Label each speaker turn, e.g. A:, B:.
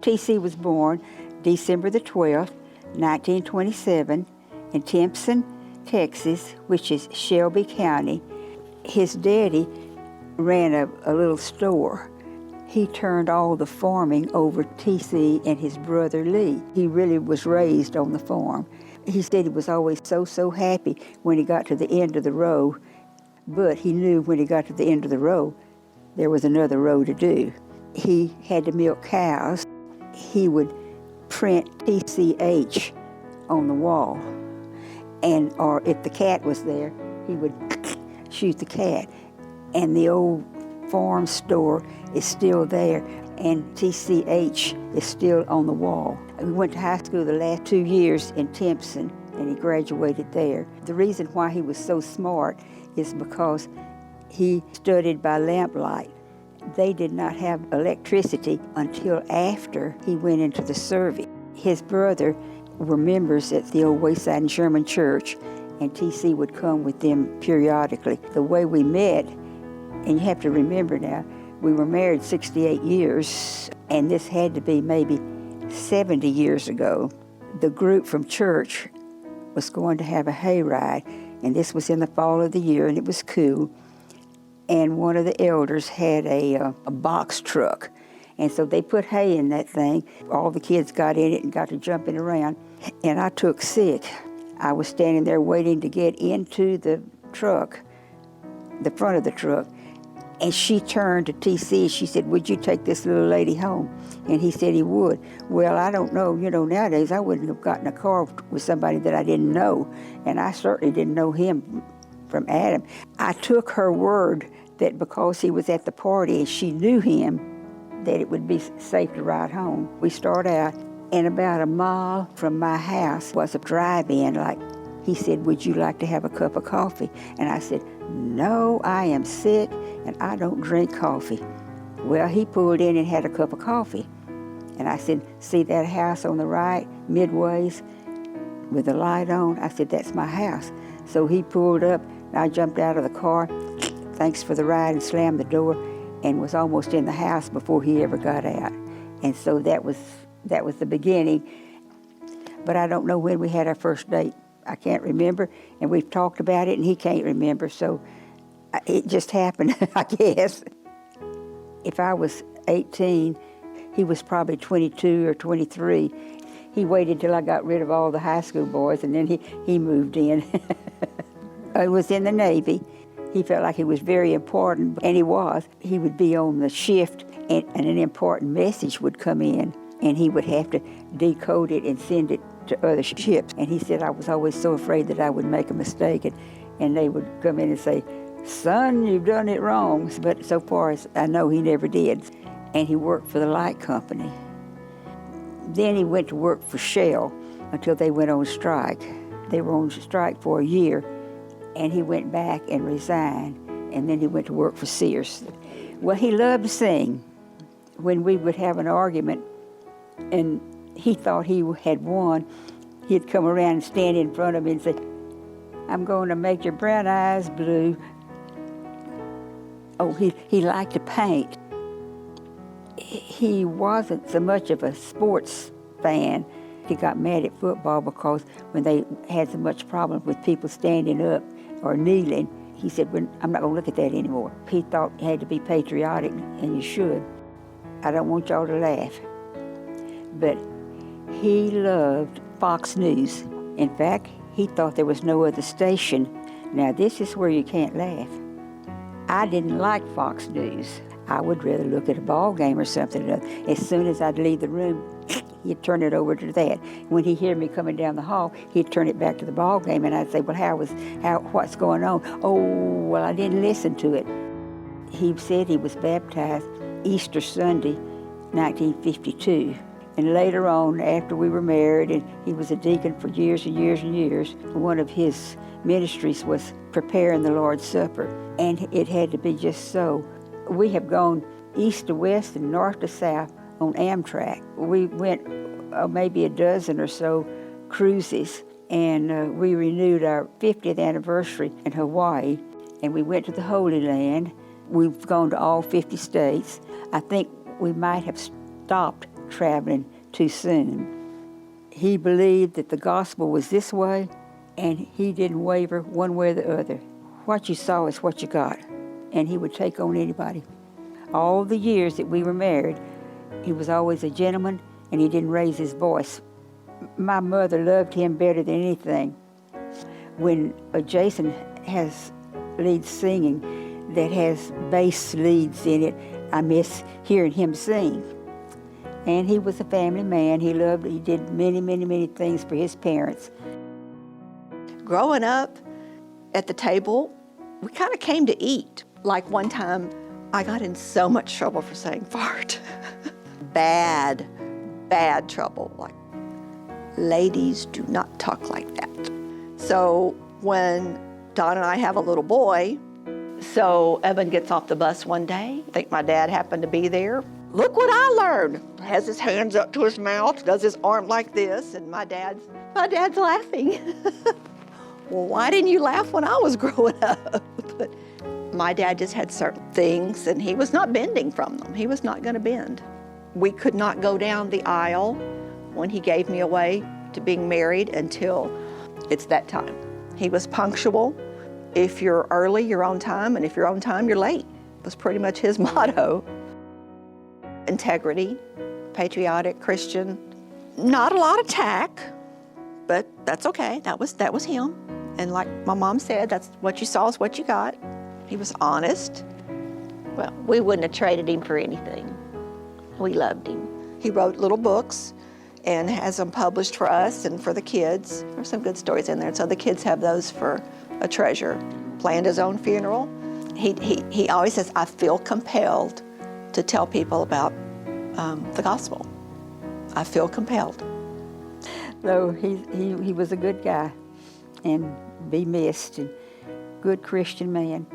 A: T.C. was born December the 12th, 1927, in Timpson, Texas, which is Shelby County. His daddy ran a little store. He turned all the farming over to T.C. and his brother Lee. He really was raised on the farm. He said he was always so happy when he got to the end of the row, but he knew when he got to the end of the row, there was another row to do. He had to milk cows. He would print TCH on the wall, or if the cat was there, he would shoot the cat. And the old farm store is still there, and TCH is still on the wall. We went to high school the last 2 years in Timpson, and he graduated there. The reason why he was so smart is because he studied by lamplight. They did not have electricity until after he went into the service. His brother were members at the old Wayside and Sherman Church, and T.C. would come with them periodically. The way we met, and you have to remember now, we were married 68 years, and this had to be maybe 70 years ago. The group from church was going to have a hayride, and this was in the fall of the year, and it was cool. And one of the elders had a box truck, and so they put hay in that thing. All the kids got in it and got to jumping around, and I took sick. I was standing there waiting to get into the truck, the front of the truck, and she turned to T.C. She said, "Would you take this little lady home?" And he said he would. Well, I don't know. Nowadays I wouldn't have gotten a car with somebody that I didn't know, and I certainly didn't know him from Adam. I took her word that because he was at the party and she knew him, that it would be safe to ride home. We started out, and about a mile from my house was a drive-in. He said, "Would you like to have a cup of coffee?" And I said, "No, I am sick and I don't drink coffee." Well, he pulled in and had a cup of coffee. And I said, "See that house on the right, midways, with the light on?" I said, "That's my house." So he pulled up, and I jumped out of the car, thanks for the ride, and slammed the door, and was almost in the house before he ever got out. And so that was the beginning. But I don't know when we had our first date. I can't remember, and we've talked about it, and he can't remember, so it just happened, I guess. If I was 18, he was probably 22 or 23. He waited till I got rid of all the high school boys, and then he moved in. I was in the Navy. He felt like he was very important, and he was. He would be on the shift, and an important message would come in, and he would have to decode it and send it to other ships. And he said, I was always so afraid that I would make a mistake, and they would come in and say, "Son, you've done it wrong." But so far as I know, he never did. And he worked for the light company. Then he went to work for Shell until they went on strike. They were on strike for a year, and he went back and resigned, and then he went to work for Sears. Well, he loved to sing. When we would have an argument, and he thought he had won, he'd come around and stand in front of me and say, "I'm going to make your brown eyes blue." Oh, he liked to paint. He wasn't so much of a sports fan. He got mad at football because when they had so much problem with people standing up or kneeling, he said, "I'm not going to look at that anymore." He thought you had to be patriotic, and you should. I don't want y'all to laugh. But he loved Fox News. In fact, he thought there was no other station. Now, this is where you can't laugh. I didn't like Fox News. I would rather look at a ball game or something. As soon as I'd leave the room, he'd turn it over to that. When he'd hear me coming down the hall, he'd turn it back to the ball game, and I'd say, "Well, what's going on?" "Oh, well, I didn't listen to it." He said he was baptized Easter Sunday, 1952. And later on, after we were married, and he was a deacon for years and years and years, one of his ministries was preparing the Lord's Supper, and it had to be just so. We have gone east to west and north to south on Amtrak. We went maybe a dozen or so cruises, and we renewed our 50th anniversary in Hawaii, and we went to the Holy Land. We've gone to all 50 states. I think we might have stopped traveling too soon. He believed that the gospel was this way, and he didn't waver one way or the other. What you saw is what you got, and he would take on anybody. All the years that we were married, he was always a gentleman, and he didn't raise his voice. My mother loved him better than anything. When Jason has lead singing that has bass leads in it, I miss hearing him sing. And he was a family man. He did many, many, many things for his parents.
B: Growing up at the table, we kind of came to eat. Like one time, I got in so much trouble for saying fart. Bad trouble. Like, ladies do not talk like that. So when Don and I have a little boy, so Evan gets off the bus one day. I think my dad happened to be there. Look what I learned. Has his hands up to his mouth, does his arm like this, and my dad's laughing. Well, why didn't you laugh when I was growing up? But my dad just had certain things, and he was not bending from them. He was not going to bend. We could not go down the aisle when he gave me away to being married until it's that time. He was punctual. If you're early, you're on time, and if you're on time, you're late. Was pretty much his motto. Integrity, patriotic, Christian. Not a lot of tact, but that's okay. That was him. And like my mom said, that's what you saw is what you got. He was honest.
C: Well, we wouldn't have traded him for anything. We loved him.
B: He wrote little books and has them published for us and for the kids. There's some good stories in there, so the kids have those for a treasure. Planned his own funeral. He always says, I feel compelled to tell people about the gospel. I feel compelled.
A: So he was a good guy and be missed, and good Christian man.